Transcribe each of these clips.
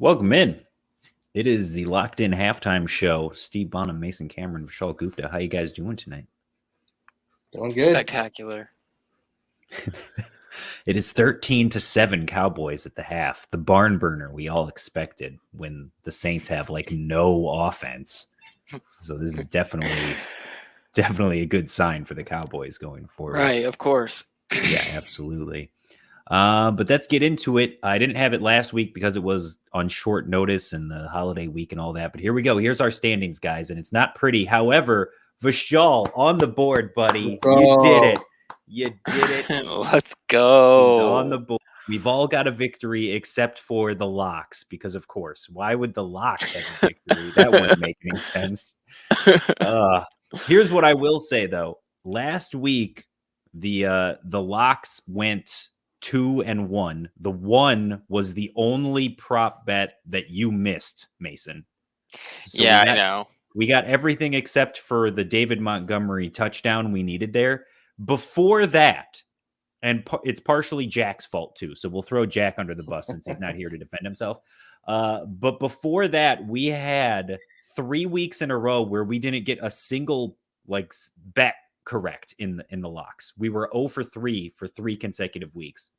Welcome in. It is the Locked In Halftime Show. Steve Bonham, Mason Cameron, Vishaal Gupta. How you guys doing tonight? Doing good. Spectacular. It is 13-7 Cowboys at the half. The barn burner we all expected when the Saints have like no offense. So this is definitely a good sign for the Cowboys going forward. Right, of course. Yeah, absolutely. But let's get into it. I didn't have it last week because it was on short notice and the holiday week and all that. But here we go. Here's our standings, guys, and it's not pretty. However, Vishaal on the board, buddy. You did it. You did it. Let's go. He's on the board. We've all got a victory except for the locks, because of course, why would the locks have a victory? That wouldn't make any sense. Here's what I will say though. Last week, the locks went 2-1. The 1 was the only prop bet that you missed, Mason. So yeah, I know. We got everything except for the David Montgomery touchdown we needed there. Before that, and it's partially Jack's fault too, so we'll throw Jack under the bus since he's not here to defend himself. But before that, we had 3 weeks in a row where we didn't get a single bet correct in the locks. We were 0 for 3 for 3 consecutive weeks.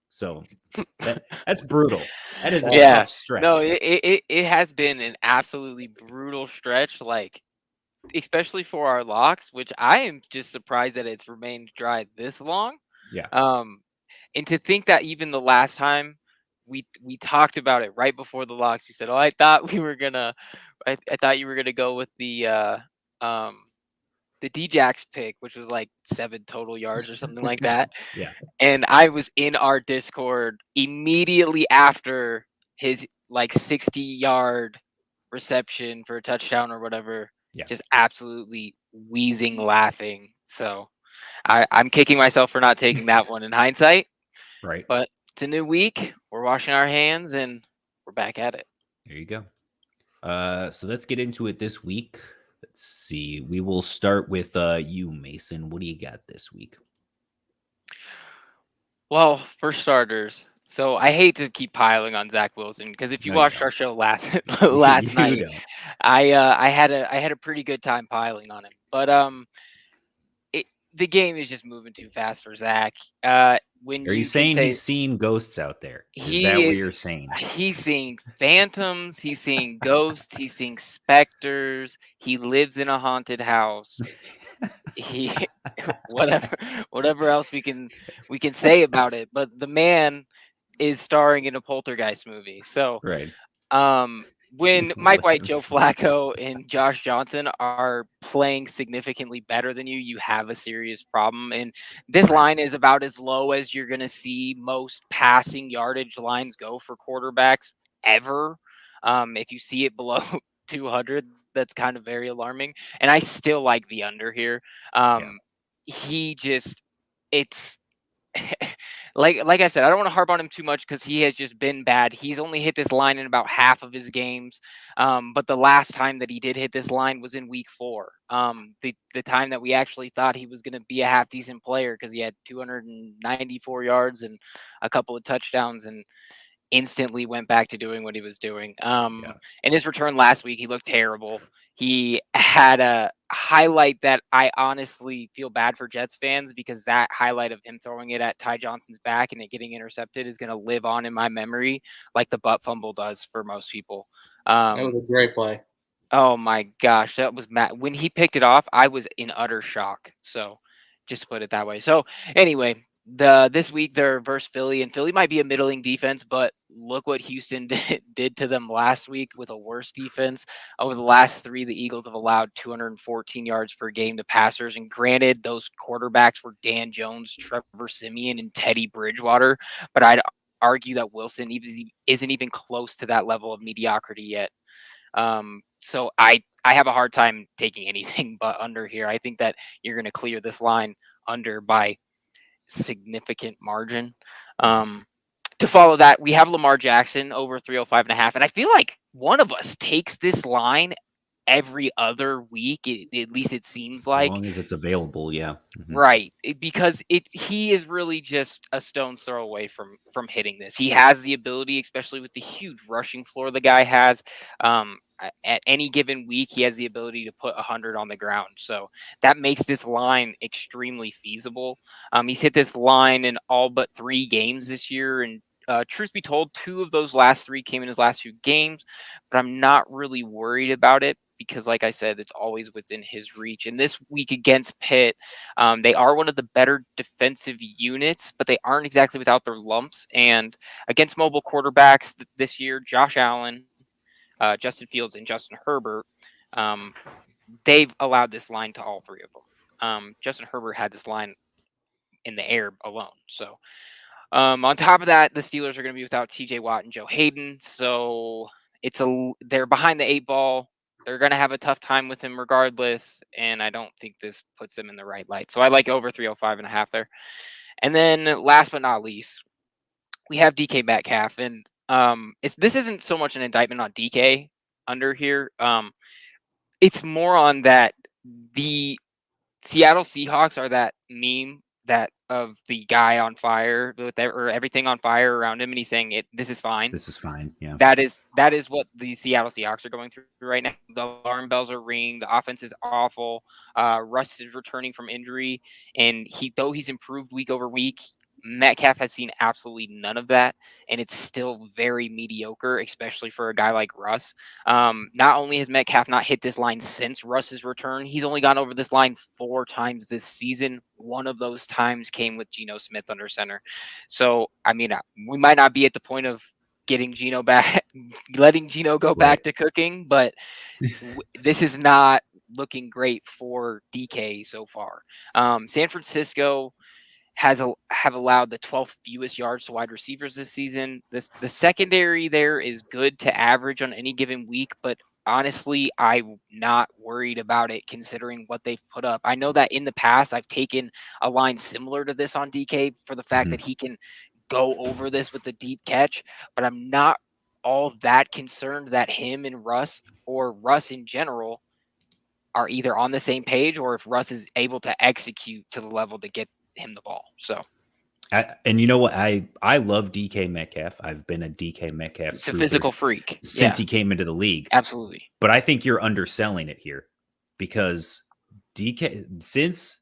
So that's brutal. That is a tough stretch. No, it has been an absolutely brutal stretch, especially for our locks, which I am just surprised that it's remained dry this long. Yeah. And to think that even the last time we talked about it right before the locks, you said, "Oh, I thought you were gonna go with the Djax pick, which was like 7 total yards or something like that." Yeah. And I was in our Discord immediately after his 60-yard reception for a touchdown or whatever, just absolutely wheezing laughing. So I'm kicking myself for not taking that one in hindsight. Right. But it's a new week. We're washing our hands and we're back at it. There you go. So let's get into it this week. Let's see. We will start with you, Mason. What do you got this week? Well, for starters, so I hate to keep piling on Zach Wilson because if you watched our show last night, I had a pretty good time piling on him. But the game is just moving too fast for Zach. Are you saying he's seeing ghosts out there? Is that what you're saying? He's seeing phantoms. He's seeing ghosts. He's seeing specters. He lives in a haunted house. He whatever else we can say about it. But the man is starring in a Poltergeist movie. So right. When Mike White, Joe Flacco, and Josh Johnson are playing significantly better than you, you have a serious problem. And this line is about as low as you're going to see most passing yardage lines go for quarterbacks ever. If you see it below 200, that's kind of very alarming. And I still like the under here. It's like I said, I don't want to harp on him too much because he has just been bad. He's only hit this line in about half of his games. But the last time that he did hit this line was in week 4. The time that we actually thought he was going to be a half decent player because he had 294 yards and a couple of touchdowns and instantly went back to doing what he was doing. In his return last week, he looked terrible. He had a highlight that I honestly feel bad for Jets fans because that highlight of him throwing it at Ty Johnson's back and it getting intercepted is going to live on in my memory like the butt fumble does for most people. That was a great play. Oh my gosh, that was mad. When he picked it off, I was in utter shock. So just to put it that way. So anyway, this week they're versus Philly, and Philly might be a middling defense, but look what Houston did to them last week with a worse defense. Over the last 3, the Eagles have allowed 214 yards per game to passers, and granted, those quarterbacks were Dan Jones, Trevor Siemian, and Teddy Bridgewater, but I'd argue that Wilson isn't even close to that level of mediocrity yet. So I have a hard time taking anything but under here. I think that you're going to clear this line under by significant margin. To follow that, we have Lamar Jackson over 305.5, and I feel like one of us takes this line every other week. At least it seems As like. long as it's available, yeah. Mm-hmm. Right, because he is really just a stone's throw away from hitting this. He has the ability, especially with the huge rushing floor the guy has. At any given week, he has the ability to put 100 on the ground. So that makes this line extremely feasible. He's hit this line in all but 3 games this year, and truth be told, 2 of those last 3 came in his last 2 games. But I'm not really worried about it because, like I said, it's always within his reach. And this week against Pitt, they are one of the better defensive units, but they aren't exactly without their lumps. And against mobile quarterbacks this year, Josh Allen, Justin Fields, and Justin Herbert, they've allowed this line to all 3 of them. Justin Herbert had this line in the air alone. So on top of that, the Steelers are going to be without TJ Watt and Joe Hayden. So they're behind the 8 ball. They're going to have a tough time with him regardless, and I don't think this puts them in the right light. So I like over 305.5 there. And then last but not least, we have DK Metcalf, and this isn't so much an indictment on DK under here. It's more on that the Seattle Seahawks are that meme that of the guy on fire or everything on fire around him, and he's saying this is fine. This is fine. Yeah. That is what the Seattle Seahawks are going through right now. The alarm bells are ringing. The offense is awful. Russ is returning from injury, and though he's improved week over week, Metcalf has seen absolutely none of that, and it's still very mediocre, especially for a guy like Russ. Not only has Metcalf not hit this line since Russ's return, he's only gone over this line 4 times this season. One of those times came with Geno Smith under center. So, I mean, we might not be at the point of getting Geno back, letting Geno go back to cooking, but this is not looking great for DK so far. San Francisco have allowed the 12th fewest yards to wide receivers this season. The secondary there is good to average on any given week, but honestly, I'm not worried about it considering what they've put up. I know that in the past, I've taken a line similar to this on DK for the fact that he can go over this with a deep catch, but I'm not all that concerned that him and Russ or Russ in general are either on the same page or if Russ is able to execute to the level to get him the ball. So, and you know what? I love DK Metcalf. I've been a DK Metcalf. It's a physical freak since he came into the league. Absolutely. But I think you're underselling it here because since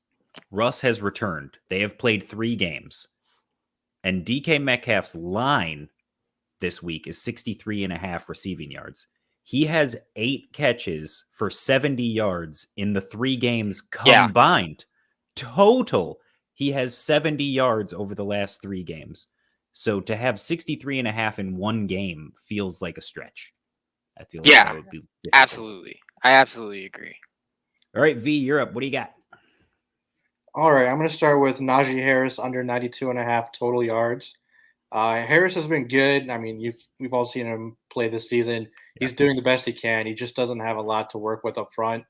Russ has returned, they have played 3 games, and DK Metcalf's line this week is 63.5 receiving yards. He has 8 catches for 70 yards in the 3 games combined. Total, he has 70 yards over the last 3 games. So to have 63.5 in 1 game feels like a stretch. I feel like that would be difficult. Absolutely. I absolutely agree. All right, V, you're up. What do you got? All right, I'm going to start with Naji Harris under 92.5 total yards. Harris has been good. I mean, we've all seen him play this season. He's doing the best he can. He just doesn't have a lot to work with up front.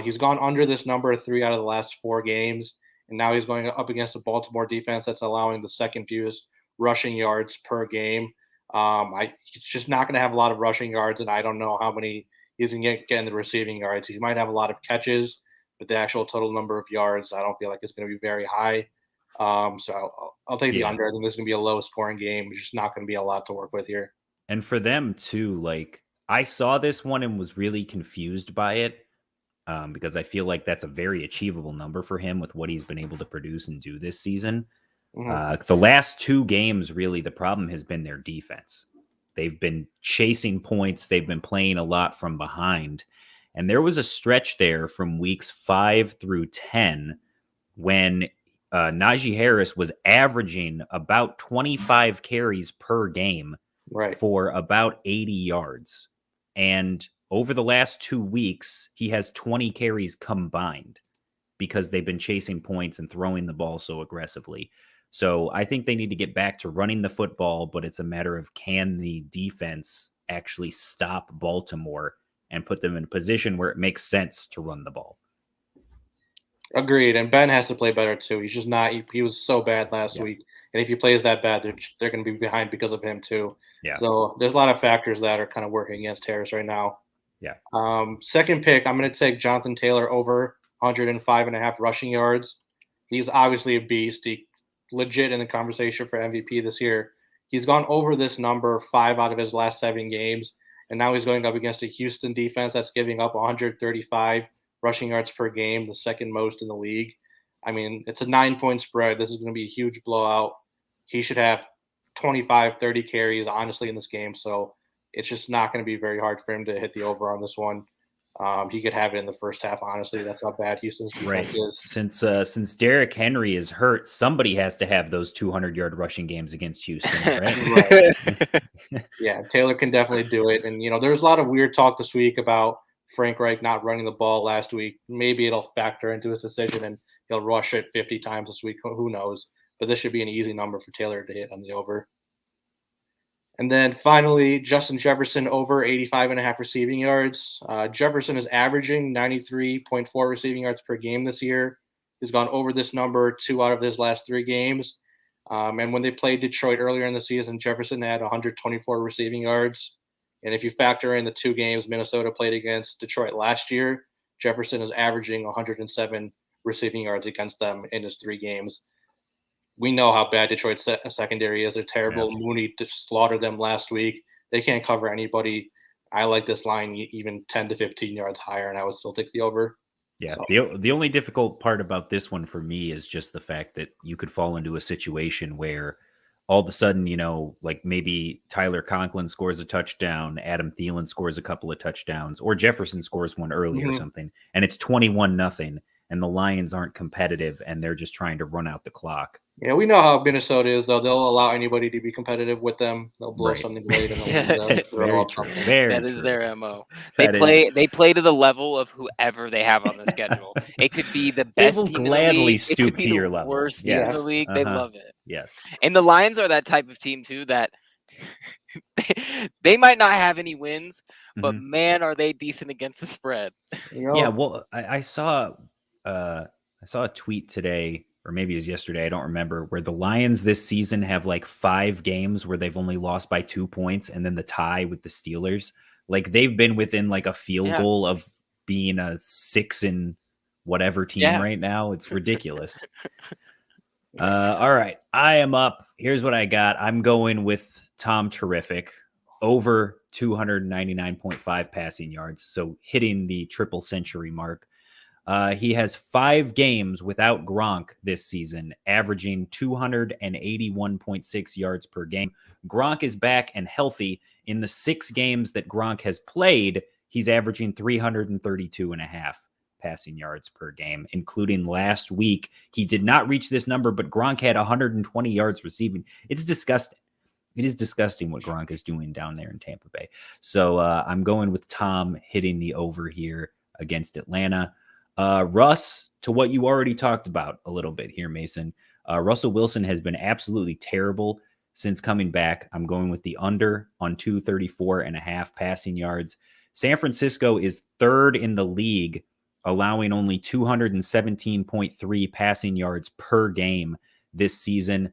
He's gone under this number 3 out of the last 4 games, and now he's going up against the Baltimore defense that's allowing the second fewest rushing yards per game. He's just not going to have a lot of rushing yards, and I don't know how many he's going to get in the receiving yards. He might have a lot of catches, but the actual total number of yards, I don't feel like it's going to be very high. So I'll take the under. I think this is going to be a low-scoring game. There's just not going to be a lot to work with here. And for them, too, like, I saw this one and was really confused by it because I feel like that's a very achievable number for him with what he's been able to produce and do this season. The last 2 games, really, the problem has been their defense. They've been chasing points. They've been playing a lot from behind. And there was a stretch there from weeks 5 through 10 when Naji Harris was averaging about 25 carries per game for about 80 yards. And over the last 2 weeks, he has 20 carries combined because they've been chasing points and throwing the ball so aggressively. So I think they need to get back to running the football, but it's a matter of can the defense actually stop Baltimore and put them in a position where it makes sense to run the ball. Agreed. And Ben has to play better too. He's just not. He was so bad last week, and if he plays that bad, they're going to be behind because of him too. So there's a lot of factors that are kind of working against Harris right now. Yeah. Second pick, I'm going to take Jonathan Taylor over 105.5 rushing yards. He's obviously a beast. He legit in the conversation for MVP this year. He's gone over this number 5 out of his last 7 games, and now he's going up against a Houston defense that's giving up 135 rushing yards per game, the second most in the league. I mean, it's a 9-point spread. This is going to be a huge blowout. He should have 25, 30 carries, honestly, in this game. So it's just not going to be very hard for him to hit the over on this one. He could have it in the first half, honestly. That's how bad Houston's defense is. Since Derrick Henry is hurt, somebody has to have those 200-yard rushing games against Houston, right? Yeah, Taylor can definitely do it. And, there was a lot of weird talk this week about Frank Reich not running the ball last week. Maybe it'll factor into his decision and he'll rush it 50 times this week. Who knows? But this should be an easy number for Taylor to hit on the over. And then finally, Justin Jefferson over 85.5 receiving yards. Jefferson is averaging 93.4 receiving yards per game this year. He's gone over this number 2 out of his last 3 games. And when they played Detroit earlier in the season, Jefferson had 124 receiving yards. And if you factor in the 2 games Minnesota played against Detroit last year, Jefferson is averaging 107 receiving yards against them in his 3 games. We know how bad Detroit's secondary is. They're terrible. Yeah. Mooney slaughtered them last week. They can't cover anybody. I like this line even 10 to 15 yards higher, and I would still take the over. Yeah, so. The only difficult part about this one for me is just the fact that you could fall into a situation where all of a sudden, like maybe Tyler Conklin scores a touchdown, Adam Thielen scores a couple of touchdowns, or Jefferson scores one early or something, and it's 21-0, and the Lions aren't competitive, and they're just trying to run out the clock. Yeah, we know how Minnesota is, though. They'll allow anybody to be competitive with them. They'll blow something late, and that's very true. That is their MO. They play to the level of whoever they have on the schedule. It could be the best. They will team gladly in the league. stoop to your level. Worst team in the league. They love it. Yes. And the Lions are that type of team too that they might not have any wins, but man, are they decent against the spread. Yeah. Well, I saw a tweet today, or maybe it was yesterday, I don't remember, where the Lions this season have like 5 games where they've only lost by 2 points, and then the tie with the Steelers. Like they've been within like a field goal of being a 6 and whatever team right now. It's ridiculous. All right, I am up. Here's what I got. I'm going with Tom Terrific over 299.5 passing yards, so hitting the triple century mark. He has 5 games without Gronk this season, averaging 281.6 yards per game. Gronk is back and healthy. In the 6 games that Gronk has played, he's averaging 332.5 passing yards per game, including last week. He did not reach this number, but Gronk had 120 yards receiving. It's disgusting. It is disgusting what Gronk is doing down there in Tampa Bay. So I'm going with Tom hitting the over here against Atlanta. Russ, to what you already talked about a little bit here, Mason. Russell Wilson has been absolutely terrible since coming back. I'm going with the under on 234.5 passing yards. San Francisco is 3rd in the league, allowing only 217.3 passing yards per game this season.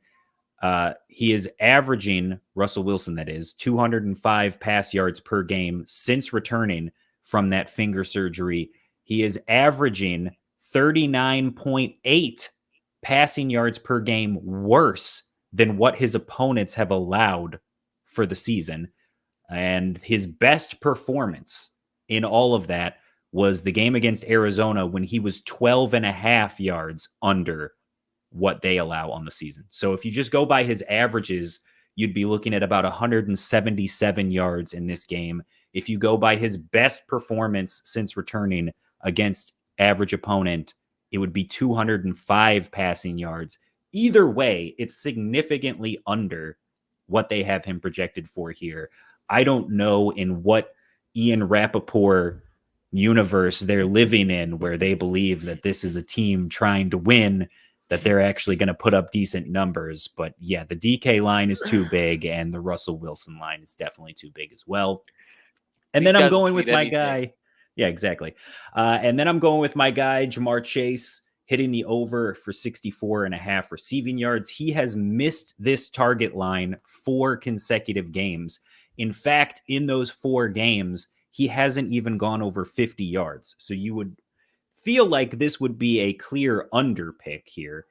He is averaging, Russell Wilson that is, 205 pass yards per game since returning from that finger surgery. He is averaging 39.8 passing yards per game worse than what his opponents have allowed for the season. And his best performance in all of that was the game against Arizona when he was 12.5 yards under what they allow on the season. So if you just go by his averages, you'd be looking at about 177 yards in this game. If you go by his best performance since returning against average opponent, it would be 205 passing yards. Either way, it's significantly under what they have him projected for here. I don't know in what Ian Rappaport universe they're living in where they believe that this is a team trying to win, that they're actually going to put up decent numbers. But yeah, the DK line is too big, and the Russell Wilson line is definitely too big as well. And then I'm going with my guy. Yeah, exactly. And then I'm going with my guy, Jamar Chase, hitting the over for 64.5 receiving yards. He has missed this target line 4 consecutive games. In fact, in those 4 games, he hasn't even gone over 50 yards. So you would feel like this would be a clear under pick here,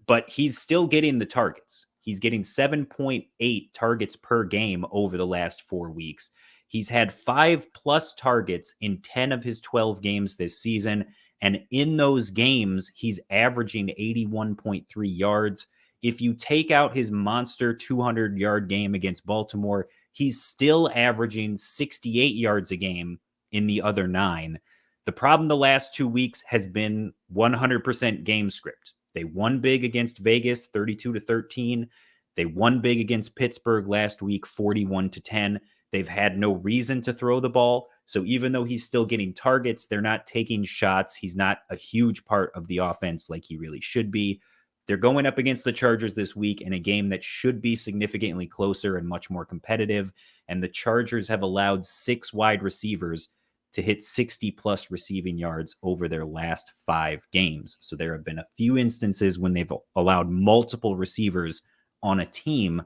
but he's still getting the targets. He's getting 7.8 targets per game over the last 4 weeks. He's had 5+ targets in 10 of his 12 games this season. And in those games, he's averaging 81.3 yards. If you take out his monster 200-yard game against Baltimore, he's still averaging 68 yards a game in the other 9. The problem the last 2 weeks has been 100% game script. They won big against Vegas, 32-13. They won big against Pittsburgh last week, 41-10. They've had no reason to throw the ball. So even though he's still getting targets, they're not taking shots. He's not a huge part of the offense like he really should be. They're going up against the Chargers this week in a game that should be significantly closer and much more competitive. And the Chargers have allowed 6 wide receivers to hit 60+ receiving yards over their last 5 games. So there have been a few instances when they've allowed multiple receivers on a team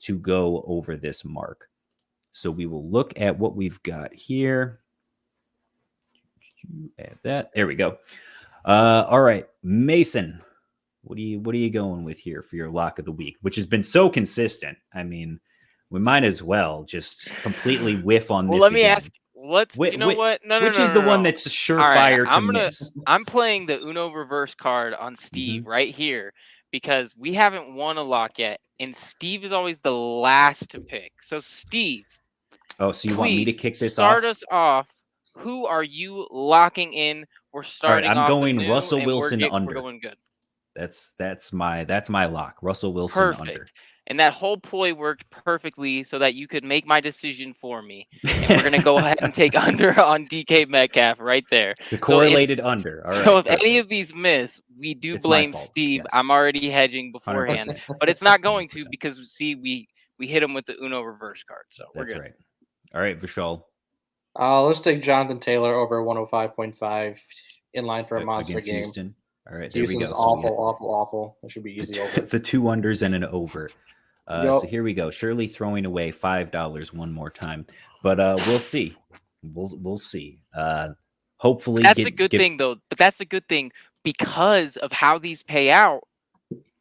to go over this mark. So we will look at what we've got here. Add that. There we go. All right, Mason, what are you going with here for your lock of the week, which has been so consistent? I mean, we might as well just completely whiff on this. Well, let me again. ask. You know what? No, which no, is no, the no, one no. that's surefire to miss? I'm playing the Uno reverse card on Steve right here because we haven't won a lock yet, and Steve is always the last to pick. So Steve, oh, so you want me to kick this start off? us off. Who are you locking in? We're starting. All right, I'm off going anew, Russell and Wilson under. We're going good. That's my lock. Russell Wilson Perfect. under. And that whole ploy worked perfectly so that you could make my decision for me. And we're going to go ahead and take under on DK Metcalf right there. The correlated under. All right, so if any of these miss, we do blame fault, Steve. yes. I'm already hedging beforehand. But it's not going to because, see, we hit him with the Uno reverse card. So we're That's good. right. All right, Vishaal. Let's take Jonathan Taylor over 105.5 in line for a monster against game. Houston. All right, there Houston's we go. awful. That should be easy over. The 2 unders and an over. Yep. So here we go. Shirley throwing away $5 one more time, but we'll see. We'll see. Hopefully, that's the good thing, though. But that's the good thing because of how these pay out.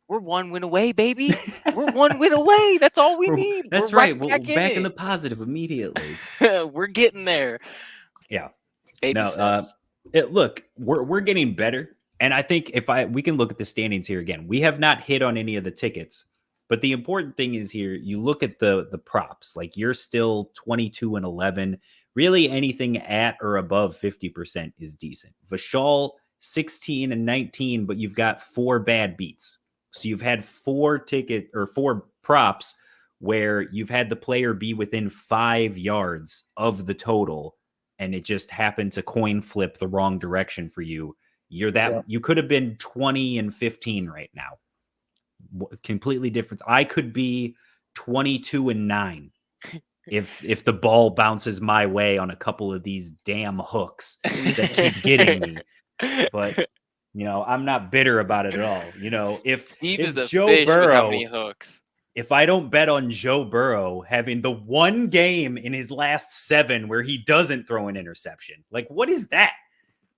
We're 1 win away, baby. We're 1 win away. That's all we need. That's right. We're back in the positive immediately. We're getting there. Yeah. Baby steps. Look, we're getting better, and I think we can look at the standings here again. We have not hit on any of the tickets, but the important thing is here. You look at the props. Like you're still 22-11. Really, anything at or above 50% is decent. Vishaal 16-19, but you've got 4 bad beats. So you've had 4 props where you've had the player be within 5 yards of the total, and it just happened to coin flip the wrong direction for you. You could have been 20-15 right now. Completely different. I could be 22-9 if the ball bounces my way on a couple of these damn hooks that keep getting me. But I'm not bitter about it at all. If Joe Burrow, hooks. If I don't bet on Joe Burrow having the one game in his last 7 where he doesn't throw an interception, like what is that?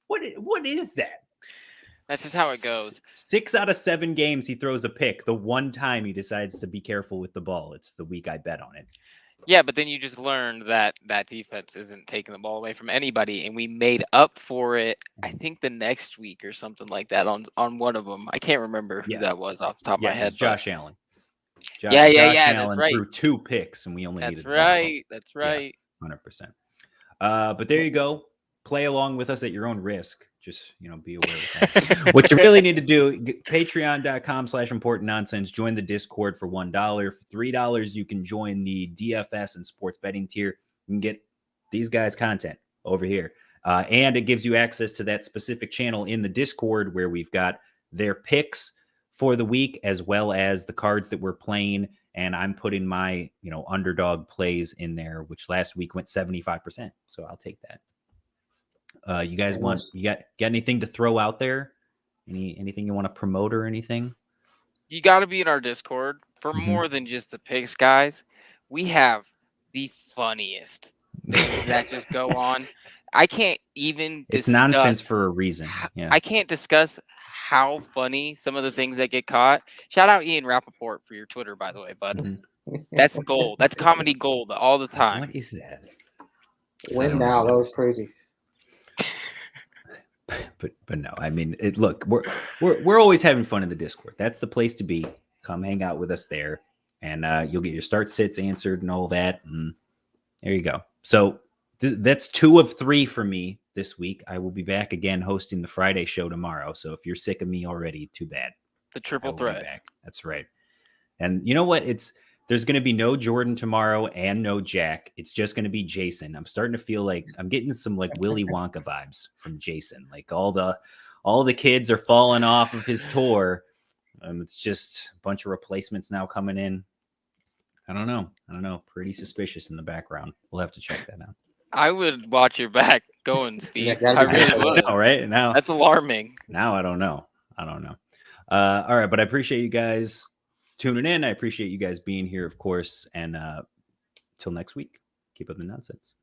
What is that? That's just how it goes. 6 out of 7 games he throws a pick. The one time he decides to be careful with the ball, it's the week I bet on it. Yeah, but then you just learned that defense isn't taking the ball away from anybody, and we made up for it, I think, the next week or something like that on one of them. I can't remember who that was off the top of my head. Josh Allen. Josh Allen that's right. Threw 2 picks, and we only needed 1. That's right. 100%. But there you go. Play along with us at your own risk. Just, be aware of that. What you really need to do, patreon.com/important nonsense. Join the Discord for $1. For $3, you can join the DFS and sports betting tier. You can get these guys' content over here. And it gives you access to that specific channel in the Discord where we've got their picks for the week, as well as the cards that we're playing. And I'm putting my, underdog plays in there, which last week went 75%. So I'll take that. You guys you got anything to throw out there? Anything you want to promote or anything? You got to be in our Discord for more than just the picks, guys. We have the funniest things that just go on. I can't even It's discuss nonsense for a reason. Yeah. I can't discuss how funny some of the things that get caught. Shout out Ian Rappaport for your Twitter, by the way, bud. Mhm. That's gold. That's comedy gold all the time. What is that? Win now. That was crazy. But no, I mean, look, we're always having fun in the Discord. That's the place to be. Come hang out with us there, and you'll get your start sits answered and all that. And there you go. So that's 2 of 3 for me this week. I will be back again hosting the Friday show tomorrow. So if you're sick of me already, too bad. The triple I will be threat. back. That's right. And you know what? There's going to be no Jordan tomorrow and no Jack. It's just going to be Jason. I'm starting to feel like I'm getting some like Willy Wonka vibes from Jason. Like all the kids are falling off of his tour. It's just a bunch of replacements now coming in. I don't know. Pretty suspicious in the background. We'll have to check that out. I would watch your back going, Steve. Yeah, I really would. All right. Now That's alarming. Now I don't know. All right, but I appreciate you guys tuning in. I appreciate you guys being here, of course. And till next week, keep up the nonsense.